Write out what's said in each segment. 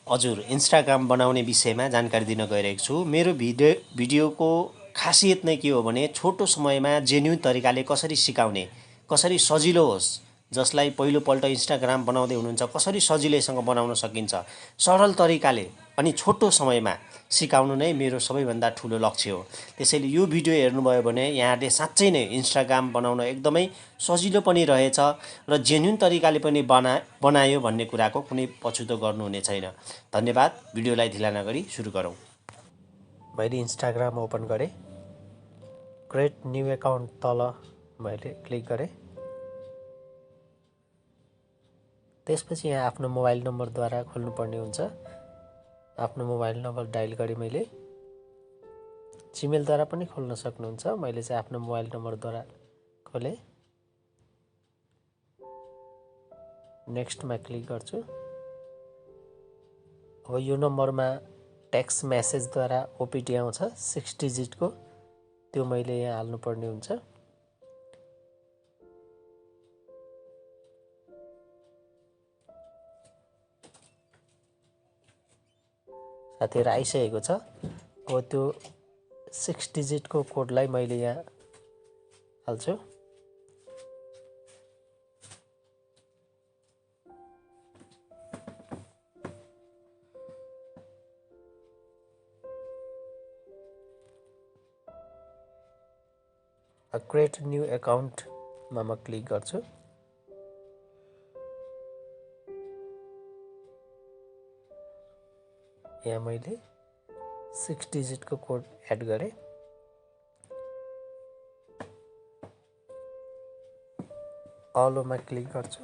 हजुर इन्स्टाग्राम बनाउने विषयमा जानकारी दिन गइरहेको छु। मेरो भिडियोको खासियत नै के हो भने छोटो समयमा जेन्युन तरिकाले कसरी सिकाउने, कसरी सजिलो होस्, जसलाई पहिलोपल्ट इन्स्टाग्राम बनाउँदै हुनुहुन्छ कसरी सजिलैसँग बनाउन सकिन्छ, सरल तरिकाले अनि छोटो समयमा सिकाउनु नै मेरो सबैभन्दा ठुलो लक्ष्य हो। त्यसैले यो भिडियो हेर्नुभयो भने यहाँले साँच्चै नै इन्स्टाग्राम बनाउन एकदमै सजिलो पनि रहेछ र जेन्युन तरिकाले पनि बनायो भन्ने कुराको कुनै पछुतो गर्नुहुने छैन। धन्यवाद। भिडियोलाई ढिला नगरी सुरु गरौँ। मैले इन्स्टाग्राम ओपन गरेँ। क्रिएट न्यू एकाउन्ट तल मैले क्लिक गरेँ। त्यसपछि यहाँ आफ्नो मोबाइल नम्बरद्वारा खोल्नुपर्ने हुन्छ। आफ्नो मोबाइल नम्बर डायल गरेँ मैले। जिमेलद्वारा पनि खोल्न सक्नुहुन्छ। मैले चाहिँ आफ्नो मोबाइल नम्बरद्वारा खोलेँ। नेक्स्टमा क्लिक गर्छु। अब यो नम्बरमा टेक्स्ट मेसेजद्वारा ओपिटी आउँछ 6 डिजिटको, त्यो मैले यहाँ हाल्नुपर्ने हुन्छ। साथीहरु आइसकेको छ। अब त्यो 6 डिजिटको कोडलाई मैले यहाँ हाल्छु। क्रिएट न्यू एकाउन्टमा म क्लिक गर्छु। यहाँ मैले 6 डिजिटको कोड एड गरेँ। अलोमा क्लिक गर्छु।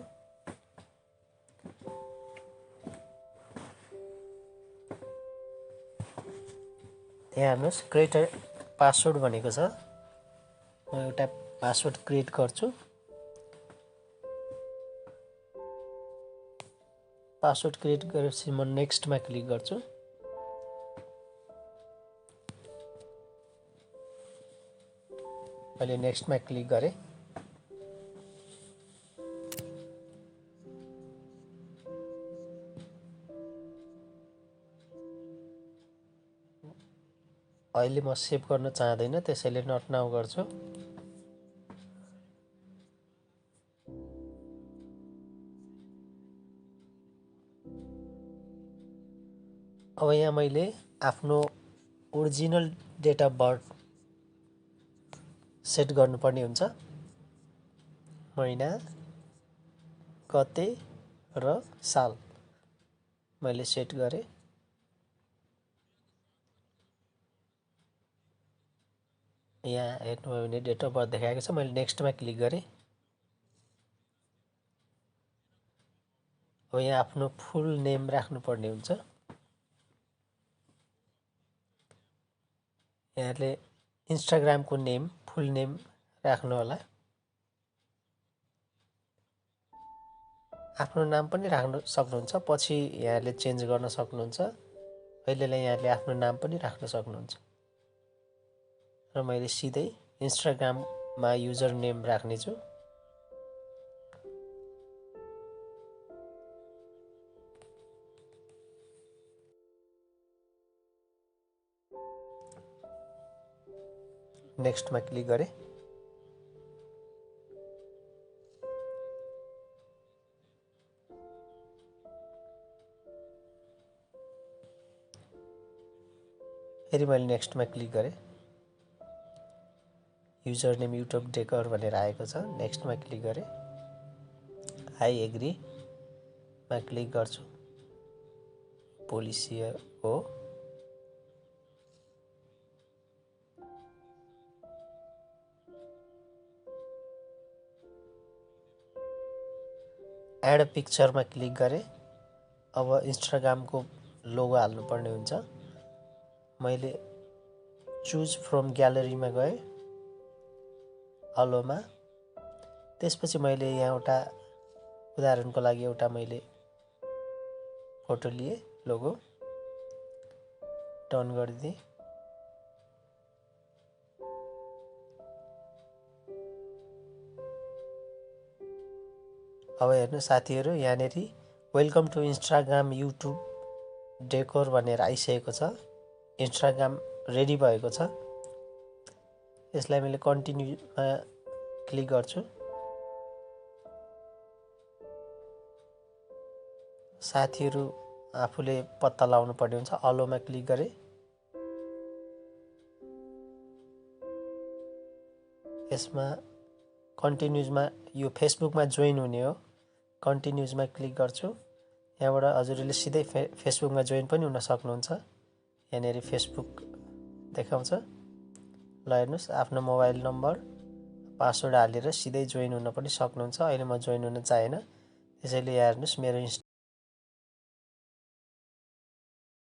यहाँ हेर्नुहोस् क्रिएट पासवर्ड भनेको छ। म एउटा पासवर्ड क्रिएट गर्छु। पासवर्ड क्रिएट गरेपछि म नेक्स्टमा क्लिक गर्छु। मैले नेक्स्टमा क्लिक गरेँ। अहिले म सेभ गर्न चाहदैन, त्यसैले नट नाउ गर्छु। अब यहाँ मैले आफ्नो original date of birth set गर्नुपर्ने हुन्छ। महिना, गते र साल मैले सेट गरेँ। यहाँ हेर्नुभयो भने डेट अफ बर्थ देखाएको छ। मैले नेक्स्टमा क्लिक गरेँ। अब यहाँ आफ्नो फुल नेम राख्नुपर्ने हुन्छ। यहाँले इन्स्टाग्रामको नेम फुल नेम राख्नु होला। आफ्नो नाम पनि राख्न सक्नुहुन्छ, पछि यहाँले चेन्ज गर्न सक्नुहुन्छ। अहिलेलाई यहाँले आफ्नो नाम पनि राख्न सक्नुहुन्छ। र मैले सिधै इन्स्टाग्राममा युजर नेम राख्नेछु। नेक्स्टमा क्लिक गरेँ। फेरि मैले नेक्स्टमा क्लिक गरेँ। युजर नेम युट्युब डेकर भनेर आएको छ। नेक्स्टमा क्लिक गरेँ। आई एग्रीमा क्लिक गर्छु। पोलिसी हो। एड पिक्चरमा क्लिक गरेँ। अब इन्स्टाग्रामको लोगो हाल्नुपर्ने हुन्छ। मैले चुज फ्रम ग्यालरीमा गएँ, अलोमा। त्यसपछि मैले यहाँ एउटा उदाहरणको लागि एउटा मैले फोटो लिए, लोगो टर्न गरिदिएँ। अब हेर्नु साथीहरु, यहाँनेरि welcome to Instagram YouTube decor भनेर आइसकेको छ। इन्स्टाग्राम रेडी भएको छ। यसलाई मैले कन्टिन्यूमा क्लिक गर्छु। साथीहरू आफूले पत्ता लगाउनु पर्ने हुन्छ। अलोमा क्लिक गरे। यसमा कन्टिन्युजमा यो फेसबुकमा जोइन हुने हो। कन्टिन्युजमा क्लिक गर्छु। यहाँबाट हजुरले सिधै फेसबुकमा जोइन पनि हुन सक्नुहुन्छ। यहाँनिर फेसबुक देखाउँछ। ल हेर्नुहोस्, आफ्नो मोबाइल नम्बर पासवर्ड हालेर सिधै जोइन हुन पनि सक्नुहुन्छ। अहिले म जोइन हुन चाहेन, त्यसैले यहाँ हेर्नुहोस् मेरो